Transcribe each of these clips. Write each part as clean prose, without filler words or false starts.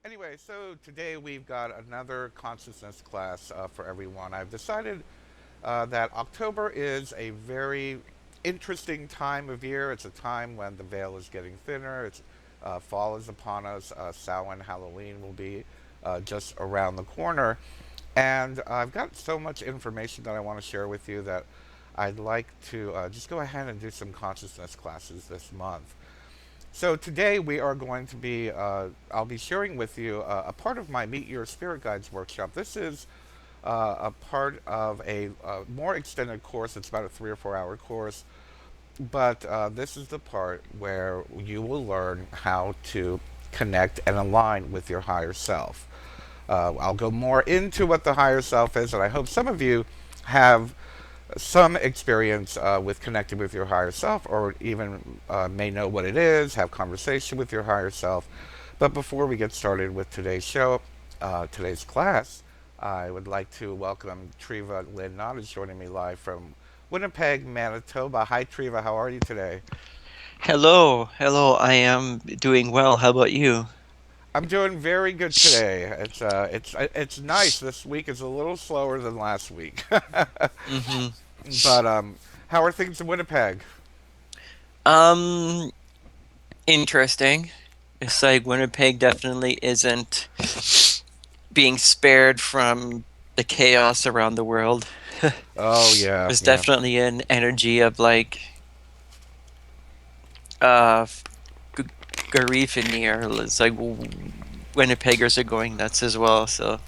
Anyway, so today we've got another consciousness class for everyone. I've decided that October is a very interesting time of year. It's a time when the veil is getting thinner. Fall is upon us. Samhain, Halloween will be just around the corner. And I've got so much information that I want to share with you that I'd like to just go ahead and do some consciousness classes this month. So today we are going to be, I'll be sharing with you a part of my Meet Your Spirit Guides workshop. This is a part of a more extended course. It's about a 3 or 4 hour course, but this is the part where you will learn how to connect and align with your higher self. I'll go more into what the higher self is, and I hope some of you have some experience with connecting with your higher self, or even may know what it is, have conversation with your higher self. But before we get started with today's show, today's class, I would like to welcome Treva Lynn Knott is joining me live from Winnipeg, Manitoba. Hi, Treva. How are you today? Hello, hello. I am doing well. How about you? I'm doing very good today. It's nice. This week is a little slower than last week, Mm-hmm. but how are things in Winnipeg? Um, Interesting. It's like Winnipeg definitely isn't being spared from the chaos around the world. Oh yeah, There's yeah. definitely an energy of like uh g- grief in the air. It's like Winnipeggers are going nuts as well. So,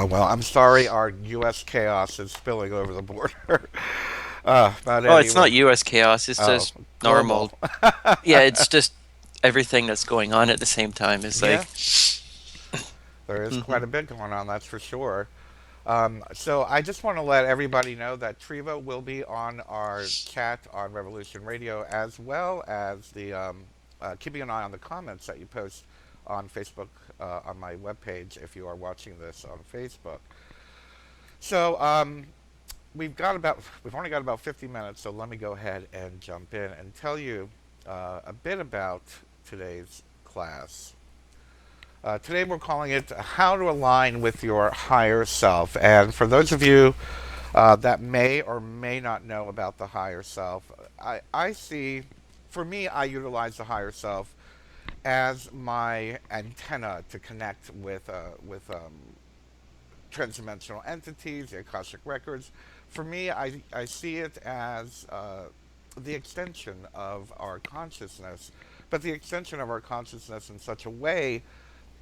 Well, I'm sorry our U.S. chaos is spilling over the border. But oh, it's anyway, not U.S. chaos. It's oh, just global. normal. Yeah, it's just everything that's going on at the same time. It's Yeah, like, there is hmm quite a bit going on, that's for sure. So I just want to let everybody know that Treva will be on our chat on Revolution Radio, as well as the keeping an eye on the comments that you post on Facebook on my webpage if you are watching this on Facebook. So we've only got about 50 minutes, so let me go ahead and jump in and tell you a bit about today's class. Today we're calling it How to Align with Your Higher Self. And for those of you that may or may not know about the higher self, I see, for me, I utilize the higher self as my antenna to connect with transdimensional entities, the Akashic records. For me, I see it as the extension of our consciousness, but the extension of our consciousness in such a way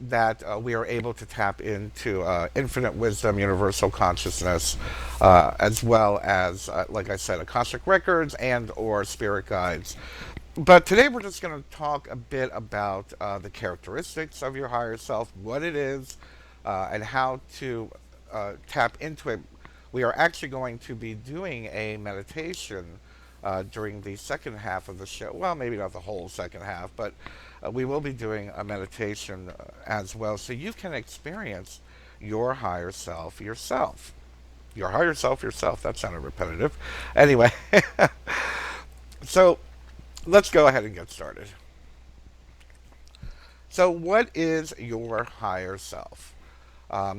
that we are able to tap into infinite wisdom, universal consciousness, as well as, like I said, Akashic records and or spirit guides. But today we're just going to talk a bit about the characteristics of your higher self, what it is, and how to tap into it. We are actually going to be doing a meditation during the second half of the show. Well, maybe not the whole second half, but we will be doing a meditation as well, so you can experience your higher self yourself. Your higher self yourself. That sounded repetitive. Anyway, so let's go ahead and get started. So, what is your higher self?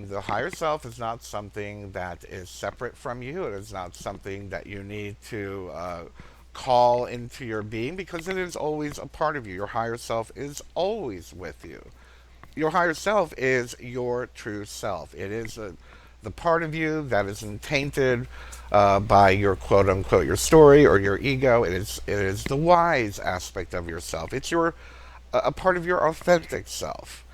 The higher self is not something that is separate from you. It is not something that you need to call into your being, because it is always a part of you. Your higher self is always with you. Your higher self is your true self. It is the part of you that isn't tainted by your quote unquote your story or your ego. It is the wise aspect of yourself. It's your a part of your authentic self.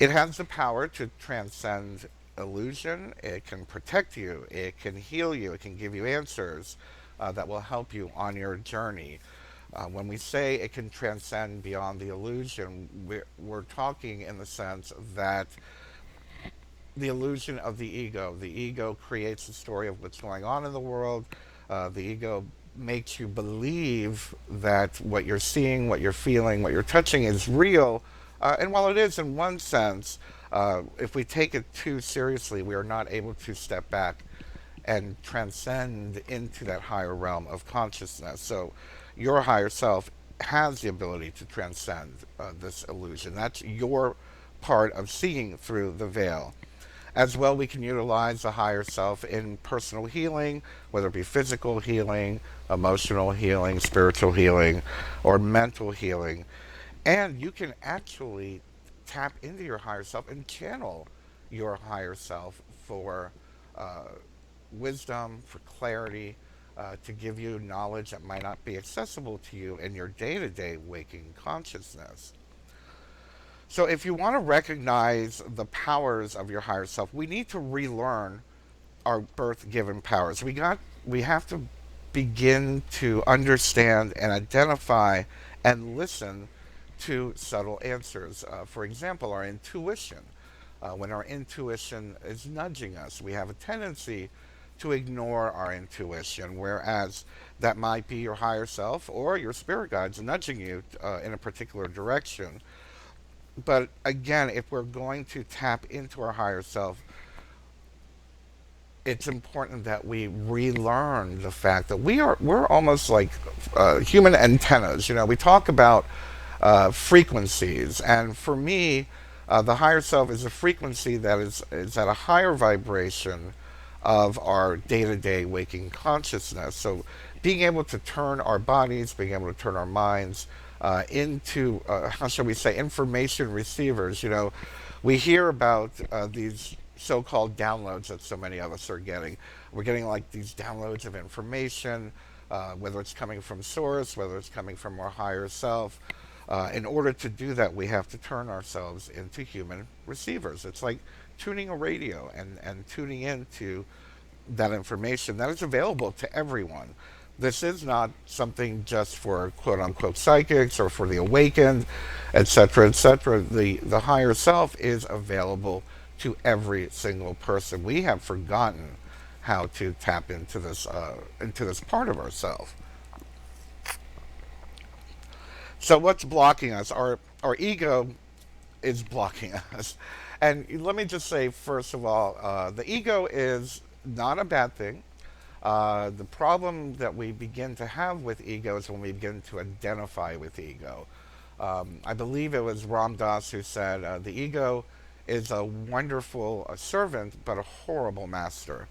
It has the power to transcend illusion. It can protect you. It can heal you. It can give you answers that will help you on your journey. When we say it can transcend beyond the illusion, we're talking in the sense that the illusion of the ego. The ego creates the story of what's going on in the world. The ego makes you believe that what you're seeing, what you're feeling, what you're touching is real. And while it is in one sense, if we take it too seriously, we are not able to step back and transcend into that higher realm of consciousness. So your higher self has the ability to transcend this illusion. That's your part of seeing through the veil. As well, we can utilize the higher self in personal healing, whether it be physical healing, emotional healing, spiritual healing, or mental healing. And you can actually tap into your higher self and channel your higher self for uh, wisdom, for clarity, to give you knowledge that might not be accessible to you in your day to day waking consciousness. So, if you want to recognize the powers of your higher self, we need to relearn our birth given powers. We have to begin to understand and identify and listen to subtle answers. For example, our intuition. When our intuition is nudging us, we have a tendency to ignore our intuition, whereas that might be your higher self or your spirit guides nudging you in a particular direction. But again, if we're going to tap into our higher self, it's important that we relearn the fact that we're almost like human antennas. You know, we talk about frequencies, and for me, the higher self is a frequency that is at a higher vibration of our day-to-day waking consciousness. So, being able to turn our bodies, being able to turn our minds into how shall we say, information receivers. You know, we hear about these so-called downloads that so many of us are getting. We're getting like these downloads of information, whether it's coming from source, whether it's coming from our higher self. In order to do that, we have to turn ourselves into human receivers. It's like tuning a radio and tuning into that information that is available to everyone. This is not something just for quote unquote psychics or for the awakened, etc., etc. The higher self is available to every single person. We have forgotten how to tap into this part of ourselves. So what's blocking us? Our ego is blocking us. And let me just say, first of all, the ego is not a bad thing. The problem that we begin to have with ego is when we begin to identify with ego. I believe it was Ram Dass who said, the ego is a wonderful servant, but a horrible master.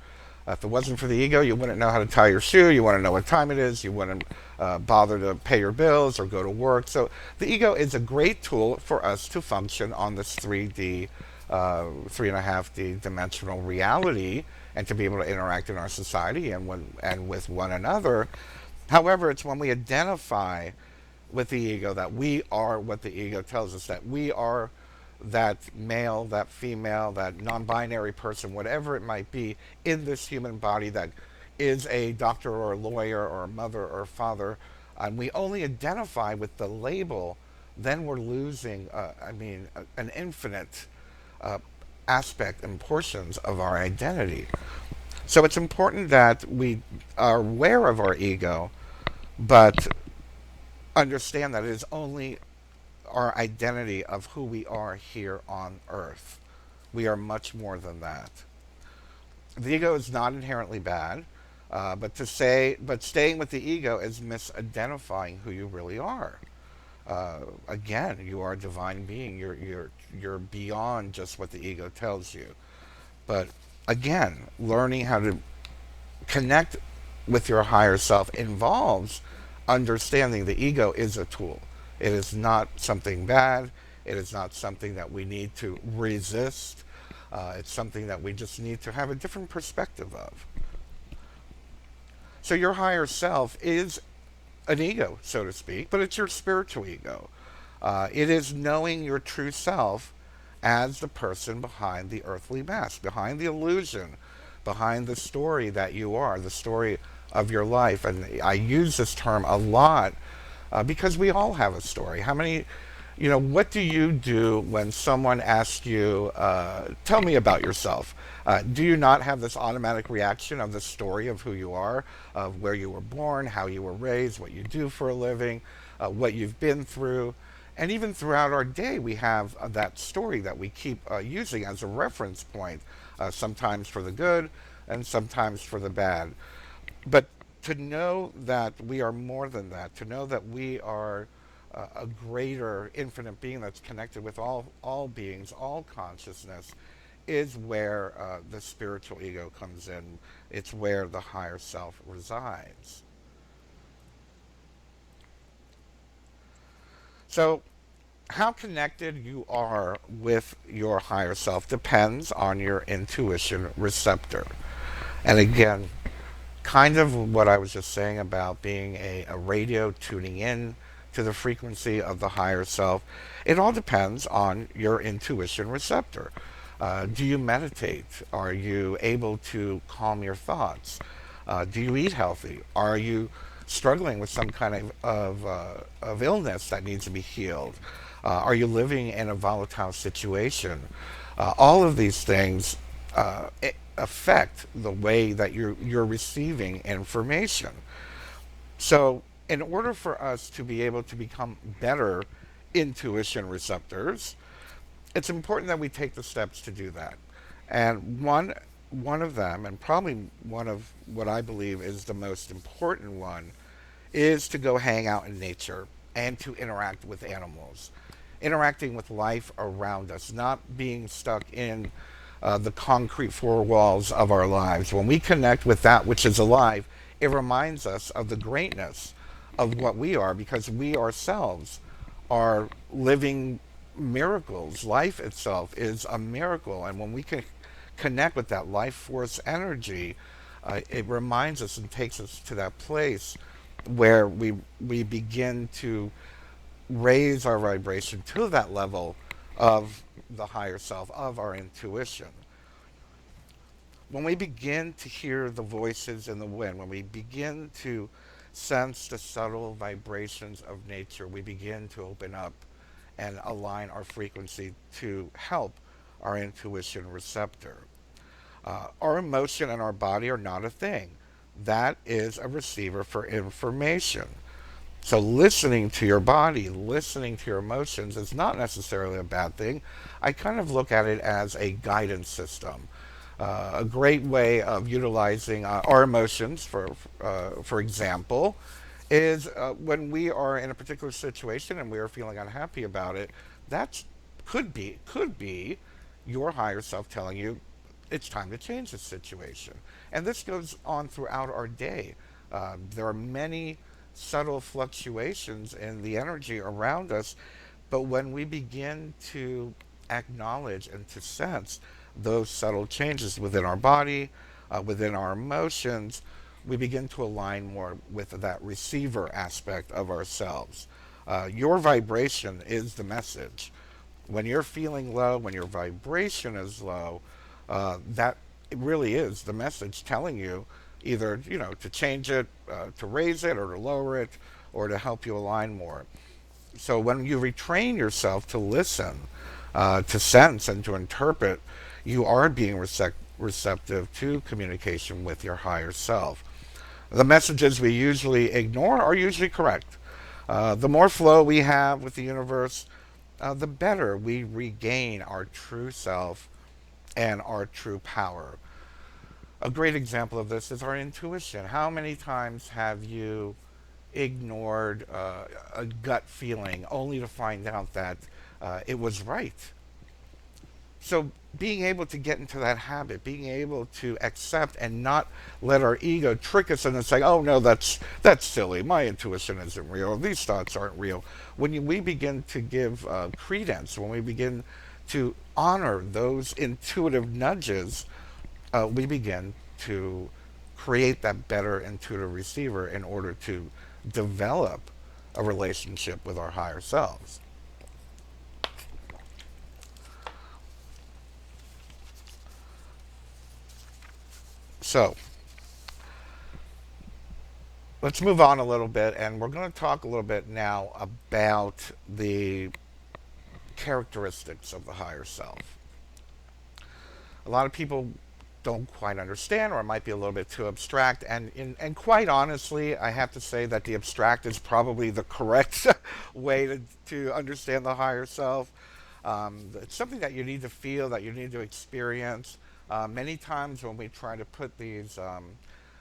If it wasn't for the ego, you wouldn't know how to tie your shoe. You wouldn't know what time it is. You wouldn't bother to pay your bills or go to work. So the ego is a great tool for us to function on this 3D, 3.5D dimensional reality and to be able to interact in our society and with one another. However, it's when we identify with the ego that we are what the ego tells us that we are, that male, that female, that non binary person, whatever it might be, in this human body that is a doctor or a lawyer or a mother or a father, and we only identify with the label, then we're losing, an infinite uh, aspect and portions of our identity. So it's important that we are aware of our ego, but understand that it is only our identity of who we are here on earth. We are much more than that. The ego is not inherently bad, but staying with the ego is misidentifying who you really are. Again, you are a divine being. You're beyond just what the ego tells you. But again, learning how to connect with your higher self involves understanding the ego is a tool. It is not something bad. It is not something that we need to resist. It's something that we just need to have a different perspective of. So your higher self is an ego, so to speak, but it's your spiritual ego. It is knowing your true self as the person behind the earthly mask, behind the illusion, behind the story that you are, the story of your life. And I use this term a lot because we all have a story. What do you do when someone asks you, tell me about yourself? Do you not have this automatic reaction of the story of who you are, of where you were born, how you were raised, what you do for a living, what you've been through? And even throughout our day, we have that story that we keep using as a reference point, sometimes for the good and sometimes for the bad. But To know that we are more than that, to know that we are a greater infinite being that's connected with all beings, all consciousness, is where the spiritual ego comes in. It's where the higher self resides. So, how connected you are with your higher self depends on your intuition receptor. And again, kind of what I was just saying about being a radio tuning in to the frequency of the higher self, it all depends on your intuition receptor. Do you meditate? Are you able to calm your thoughts? Do you eat healthy? Are you struggling with some kind of illness that needs to be healed? Are you living in a volatile situation? All of these things affect the way that you're receiving information. So, in order for us to be able to become better intuition receptors, it's important that we take the steps to do that. And one of them, and probably one of what I believe is the most important one, is to go hang out in nature and to interact with animals, interacting with life around us, not being stuck in the concrete four walls of our lives. When we connect with that which is alive, it reminds us of the greatness of what we are, because we ourselves are living miracles. Life itself is a miracle. And when we can connect with that life force energy, it reminds us and takes us to that place where we begin to raise our vibration to that level of the higher self, of our intuition. When we begin to hear the voices in the wind, when we begin to sense the subtle vibrations of nature, we begin to open up and align our frequency to help our intuition receptor. Our emotion and our body are not a thing. That is a receiver for information. So listening to your body, listening to your emotions is not necessarily a bad thing. I kind of look at it as a guidance system. A great way of utilizing our emotions, for example, is when we are in a particular situation and we are feeling unhappy about it. That could be your higher self telling you it's time to change the situation. And this goes on throughout our day. There are many subtle fluctuations in the energy around us, but when we begin to acknowledge and to sense those subtle changes within our body, within our emotions, we begin to align more with that receiver aspect of ourselves. Your vibration is the message. When you're feeling low, when your vibration is low, that it really is the message telling you either to change it, to raise it, or to lower it, or to help you align more. So when you retrain yourself to listen, to sense, and to interpret, you are being receptive to communication with your higher self. The messages we usually ignore are usually correct. The more flow we have with the universe, the better we regain our true self and our true power. A great example of this is our intuition. How many times have you ignored a gut feeling only to find out that it was right? So, being able to get into that habit, being able to accept and not let our ego trick us into saying, "Oh no, that's silly. My intuition isn't real. These thoughts aren't real." We begin to give credence, when we begin to honor those intuitive nudges, we begin to create that better intuitive receiver in order to develop a relationship with our higher selves. So, let's move on a little bit, and we're going to talk a little bit now about the characteristics of the higher self. A lot of people don't quite understand, or it might be a little bit too abstract. And quite honestly, I have to say that the abstract is probably the correct way to understand the higher self. It's something that you need to feel, that you need to experience. Many times when we try to put these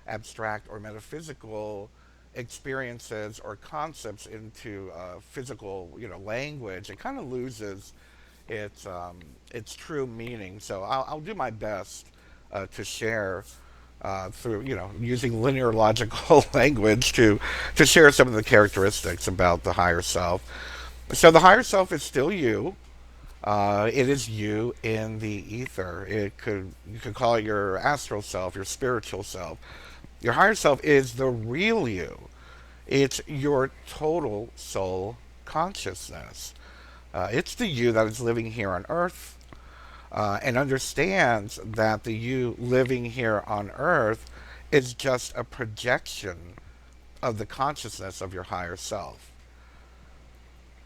abstract or metaphysical experiences or concepts into physical, language, it kind of loses its true meaning. So I'll do my best to share through using linear logical language to share some of the characteristics about the higher self. So the higher self is still you. It is you in the ether. You could call it your astral self, your spiritual self. Your higher self is the real you. It's your total soul consciousness. It's the you that is living here on earth and understands that the you living here on earth is just a projection of the consciousness of your higher self.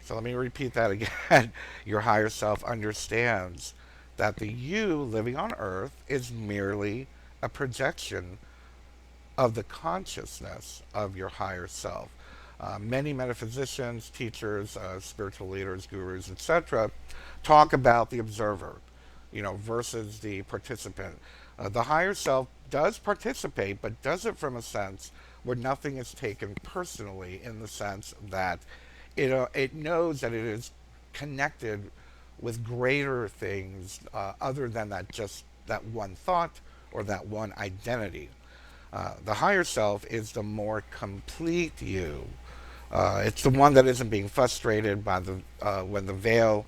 So let me repeat that again. Your higher self understands that the you living on earth is merely a projection of the consciousness of your higher self. Many metaphysicians, teachers, spiritual leaders, gurus, etc., talk about the observer, versus the participant. The higher self does participate, but does it from a sense where nothing is taken personally, in the sense that it knows that it is connected with greater things other than that one thought or that one identity. The higher self is the more complete you. It's the one that isn't being frustrated by the when the veil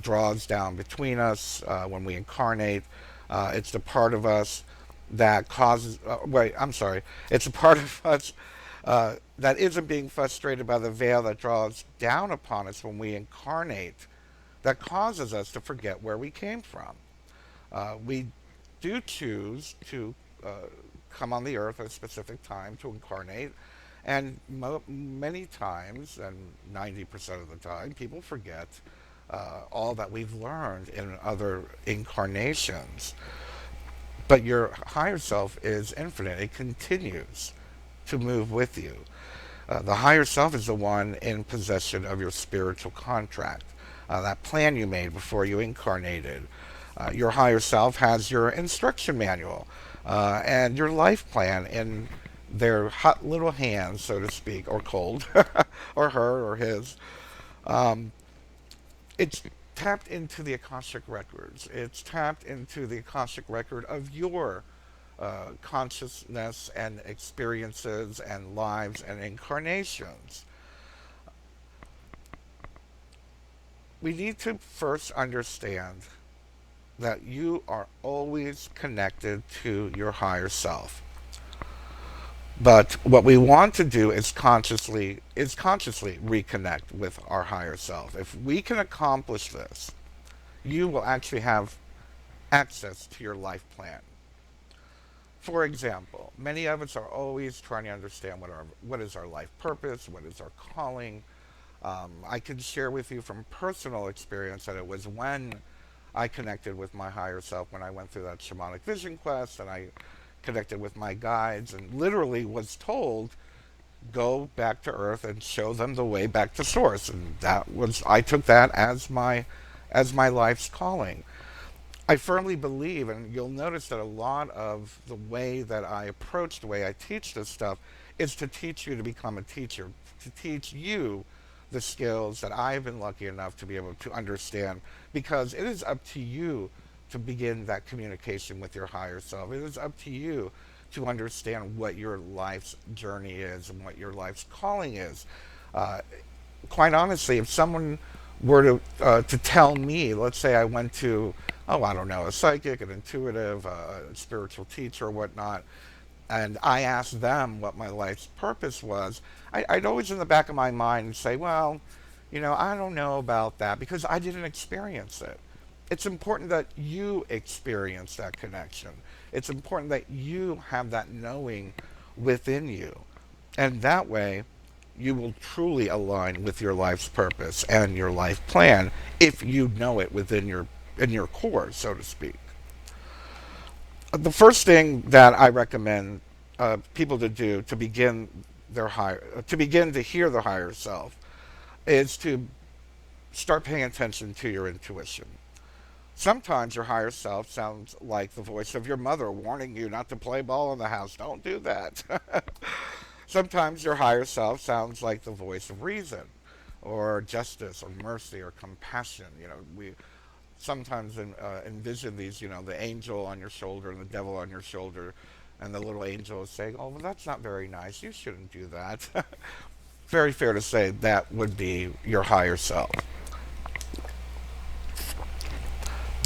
draws down between us when we incarnate. It's the part of us that causes. Wait, I'm sorry. It's a part of us that isn't being frustrated by the veil that draws down upon us when we incarnate, that causes us to forget where we came from. We do choose to come on the earth at a specific time to incarnate, and many times, and 90% of the time, people forget all that we've learned in other incarnations. But your higher self is infinite, it continues to move with you. The higher self is the one in possession of your spiritual contract, that plan you made before you incarnated. Your higher self has your instruction manual and your life plan in their hot little hands, so to speak, or cold, or her or his. Um, it's tapped into the Akashic records. It's tapped into the Akashic record of your consciousness and experiences and lives and incarnations. We need to first understand that you are always connected to your higher self. But what we want to do is consciously reconnect with our higher self. If we can accomplish this, you will actually have access to your life plan. For example, many of us are always trying to understand what is our life purpose, what is our calling. I can share with you from personal experience that it was when I connected with my higher self, when I went through that shamanic vision quest, and I connected with my guides and literally was told, go back to earth and show them the way back to source. And I took that as my life's calling. I firmly believe, and you'll notice that a lot of the way that I approach, the way I teach this stuff, is to teach you to become a teacher, to teach you the skills that I've been lucky enough to be able to understand, because it is up to you to begin that communication with your higher self. It is up to you to understand what your life's journey is and what your life's calling is. Uh, Quite honestly, if someone were to tell me, let's say I went to, oh, I don't know, a psychic, an intuitive, a spiritual teacher, or whatnot, and I asked them what my life's purpose was, I'd always in the back of my mind say, well, I don't know about that because I didn't experience it. It's important that you experience that connection. It's important that you have that knowing within you. And that way, you will truly align with your life's purpose and your life plan if you know it within your core, so to speak. The first thing that I recommend people to do to begin to hear their higher self is to start paying attention to your intuition. Sometimes your higher self sounds like the voice of your mother warning you not to play ball in the house. Don't do that. Sometimes your higher self sounds like the voice of reason or justice or mercy or compassion. We sometimes envision these, the angel on your shoulder and the devil on your shoulder, and the little angel is saying, "Oh, well, that's not very nice. You shouldn't do that." Very fair to say that would be your higher self.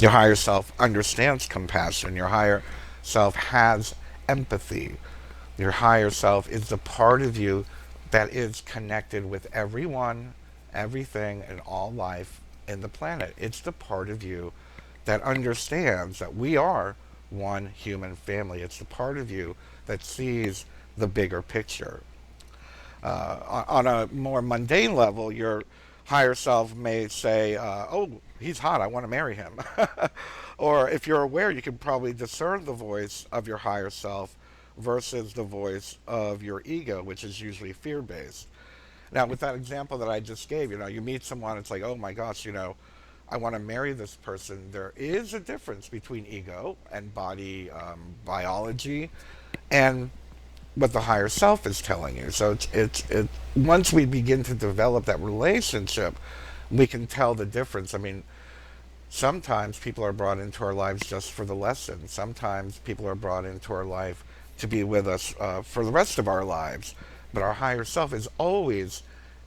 Your higher self understands compassion. Your higher self has empathy. Your higher self is the part of you that is connected with everyone, everything, and all life in the planet. It's the part of you that understands that we are one human family. It's the part of you that sees the bigger picture. On a more mundane level, your higher self may say, "Oh, he's hot. I want to marry him." Or if you're aware, you can probably discern the voice of your higher self versus the voice of your ego, which is usually fear based. Now, with that example that I just gave, you meet someone, it's like, "Oh my gosh, I want to marry this person." There is a difference between ego and body biology and what the higher self is telling you. So once we begin to develop that relationship, we can tell the difference. I mean, sometimes people are brought into our lives just for the lesson. Sometimes people are brought into our life to be with us for the rest of our lives. But our higher self is always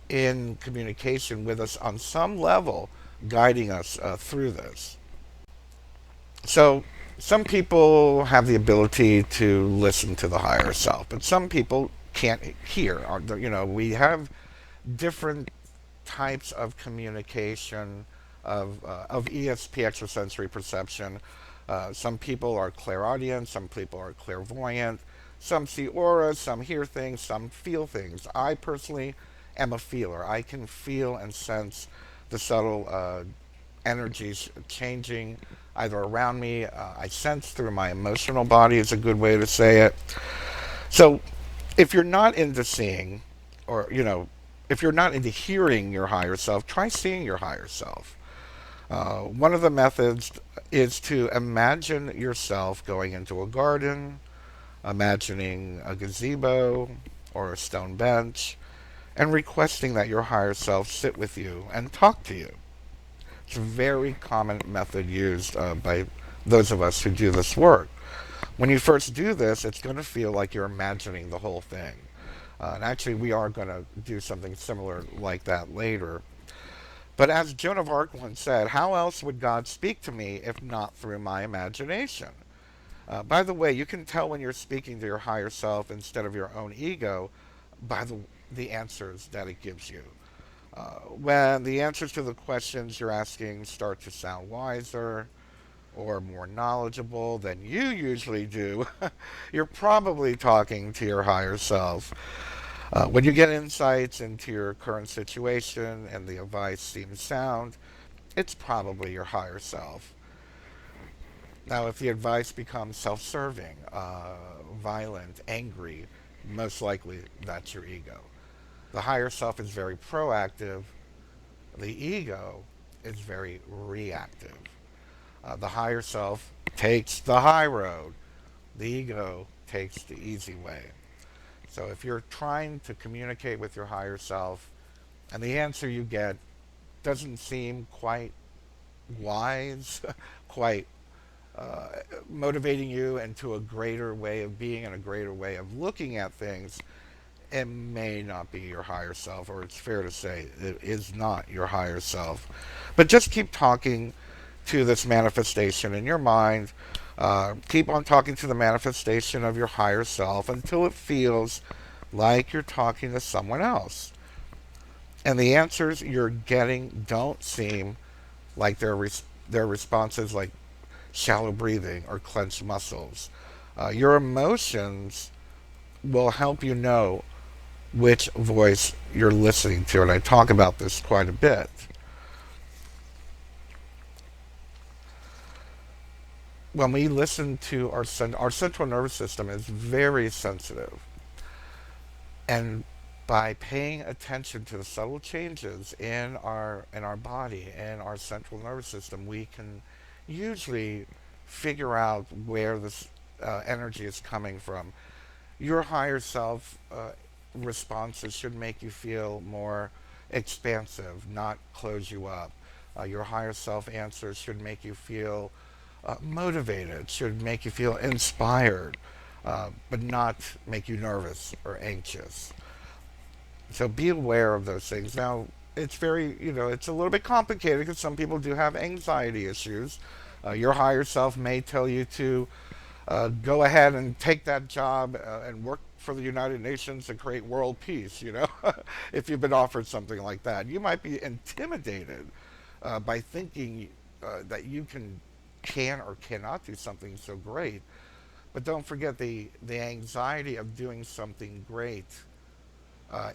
in communication with us on some level, guiding us through this. So some people have the ability to listen to the higher self, but some people can't hear. We have different types of communication of ESP, extrasensory perception. Some people are clairaudient, some people are clairvoyant, some see auras, some hear things, some feel things. I personally am a feeler. I can feel and sense the subtle energies changing either around me. I sense through my emotional body is a good way to say it. So if you're not into seeing, or if you're not into hearing your higher self, try seeing your higher self. One of the methods is to imagine yourself going into a garden, imagining a gazebo or a stone bench, and requesting that your higher self sit with you and talk to you. It's a very common method used by those of us who do this work. When you first do this, it's going to feel like you're imagining the whole thing. And actually, we are going to do something similar like that later. But as Joan of Arc once said, how else would God speak to me if not through my imagination? By the way, you can tell when you're speaking to your higher self instead of your own ego by the answers that it gives you. When the answers to the questions you're asking start to sound wiser or more knowledgeable than you usually do, you're probably talking to your higher self. When you get insights into your current situation and the advice seems sound, it's probably your higher self. Now, if the advice becomes self serving, violent, angry, most likely that's your ego. The higher self is very proactive, the ego is very reactive. The higher self takes the high road, the ego takes the easy way. So if you're trying to communicate with your higher self and the answer you get doesn't seem quite wise, quite uh, motivating you into a greater way of being and a greater way of looking at things, it may not be your higher self, or it's fair to say it is not your higher self. But just keep talking to this manifestation in your mind. Keep on talking to the manifestation of your higher self until it feels like you're talking to someone else. And the answers you're getting don't seem like they're responses like shallow breathing or clenched muscles. Your emotions will help you know which voice you're listening to, and I talk about this quite a bit. When we listen to our central nervous system is very sensitive, and by paying attention to the subtle changes in our body and our central nervous system, we can usually figure out where this energy is coming from. Your higher self responses should make you feel more expansive, not close you up. Your higher self answers should make you feel motivated, should make you feel inspired, but not make you nervous or anxious. So be aware of those things. Now, it's very, it's a little bit complicated because some people do have anxiety issues. Your higher self may tell you to go ahead and take that job and work for the United Nations to create world peace, if you've been offered something like that. You might be intimidated by thinking that you can or cannot do something so great. But don't forget the anxiety of doing something great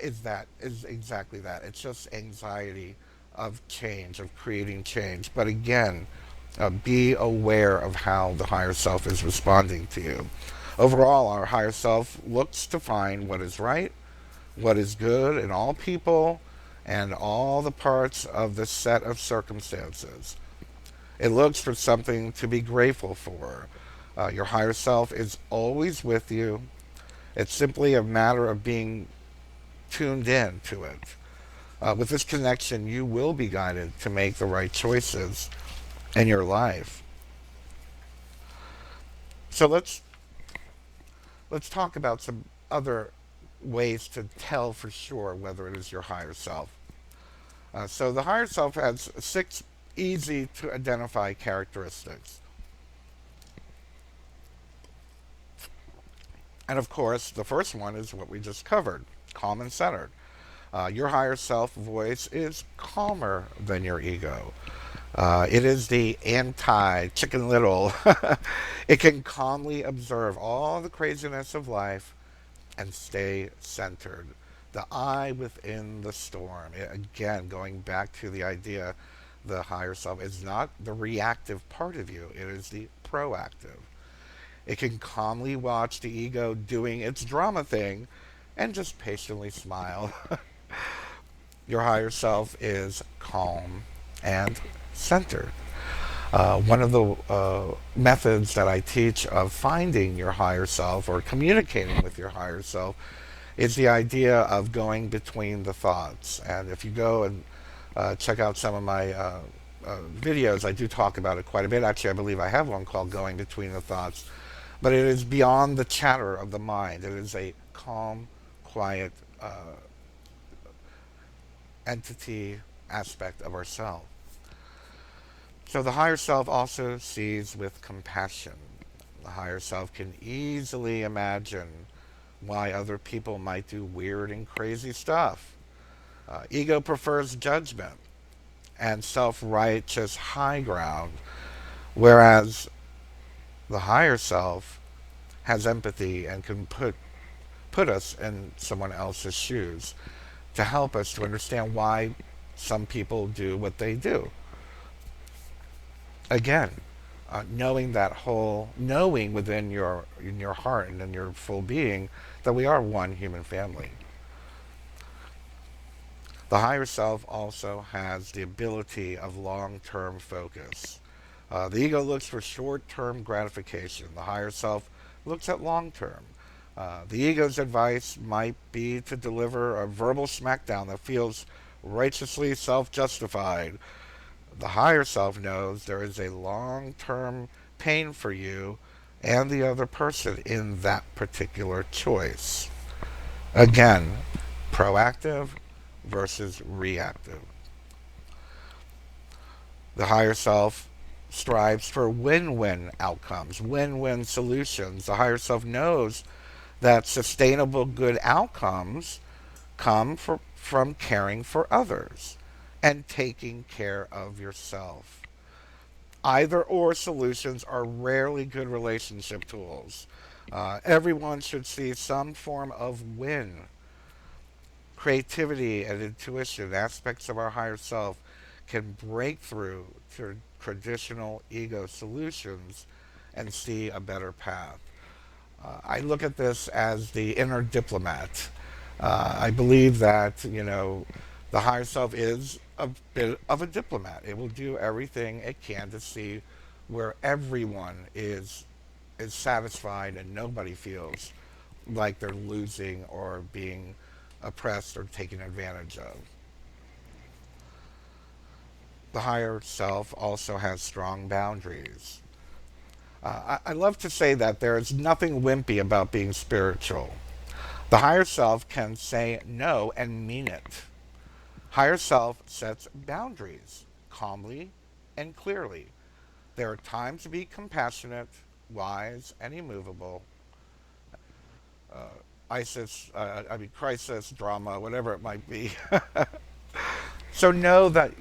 is exactly that. It's just anxiety of change, of creating change. But again, be aware of how the higher self is responding to you. Overall, our higher self looks to find what is right, what is good in all people, and all the parts of the set of circumstances. It looks for something to be grateful for. Your higher self is always with you. It's simply a matter of being tuned in to it. With this connection, you will be guided to make the right choices in your life. So let's talk about some other ways to tell for sure whether it is your higher self. So the higher self has 6 easy to identify characteristics. And of course, the first one is what we just covered, calm and centered. Your higher self voice is calmer than your ego. It is the anti Chicken Little. It can calmly observe all the craziness of life and stay centered. The eye within the storm. Again, going back to the idea, the higher self is not the reactive part of you, it is the proactive. It can calmly watch the ego doing its drama thing and just patiently smile. Your higher self is calm and centered. One of the methods that I teach of finding your higher self or communicating with your higher self is the idea of going between the thoughts. And if you go and check out some of my videos, I do talk about it quite a bit. Actually, I believe I have one called Going Between the Thoughts. But it is beyond the chatter of the mind. It is a calm, quiet entity aspect of ourselves. So the higher self also sees with compassion. The higher self can easily imagine why other people might do weird and crazy stuff. Ego prefers judgment and self righteous high ground, whereas the higher self has empathy and can put us in someone else's shoes to help us to understand why some people do what they do. Again, knowing within your in your heart and in your full being that we are one human family. The higher self also has the ability of long-term focus. The ego looks for short-term gratification. The higher self looks at long-term. The ego's advice might be to deliver a verbal smackdown that feels righteously self-justified. The higher self knows there is a long term pain for you and the other person in that particular choice. Again, proactive versus reactive. The higher self strives for win win outcomes, win win solutions. The higher self knows that sustainable good outcomes from caring for others and taking care of yourself. Either or solutions are rarely good relationship tools. Everyone should see some form of win. Creativity and intuition, aspects of our higher self, can break through to traditional ego solutions and see a better path. I look at this as the inner diplomat. I believe that, the higher self is a bit of a diplomat. It will do everything it can to see where everyone is satisfied and nobody feels like they're losing or being oppressed or taken advantage of. The higher self also has strong boundaries. I love to say that there is nothing wimpy about being spiritual. The higher self can say no and mean it. Higher self sets boundaries calmly and clearly. There are times to be compassionate, wise, and immovable. Crisis, drama, whatever it might be. So know that,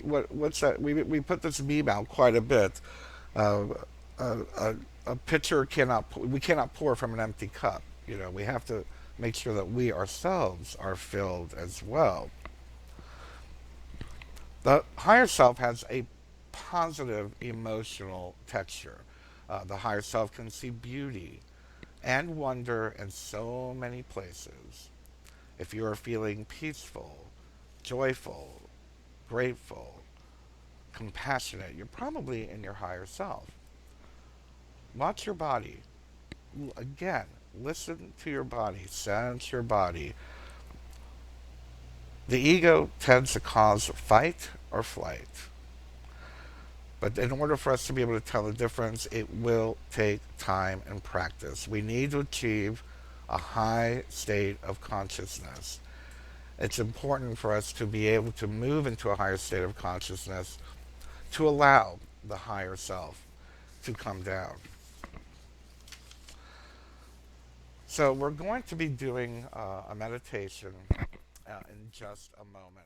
what's that? We put this meme out quite a bit. Uh, a pitcher we cannot pour from an empty cup. We have to make sure that we ourselves are filled as well. The higher self has a positive emotional texture. The higher self can see beauty and wonder in so many places. If you are feeling peaceful, joyful, grateful, compassionate, you're probably in your higher self. Watch your body. Again, listen to your body, sense your body. The ego tends to cause fight or flight. But in order for us to be able to tell the difference, it will take time and practice. We need to achieve a high state of consciousness. It's important for us to be able to move into a higher state of consciousness to allow the higher self to come down. So, we're going to be doing a meditation in just a moment.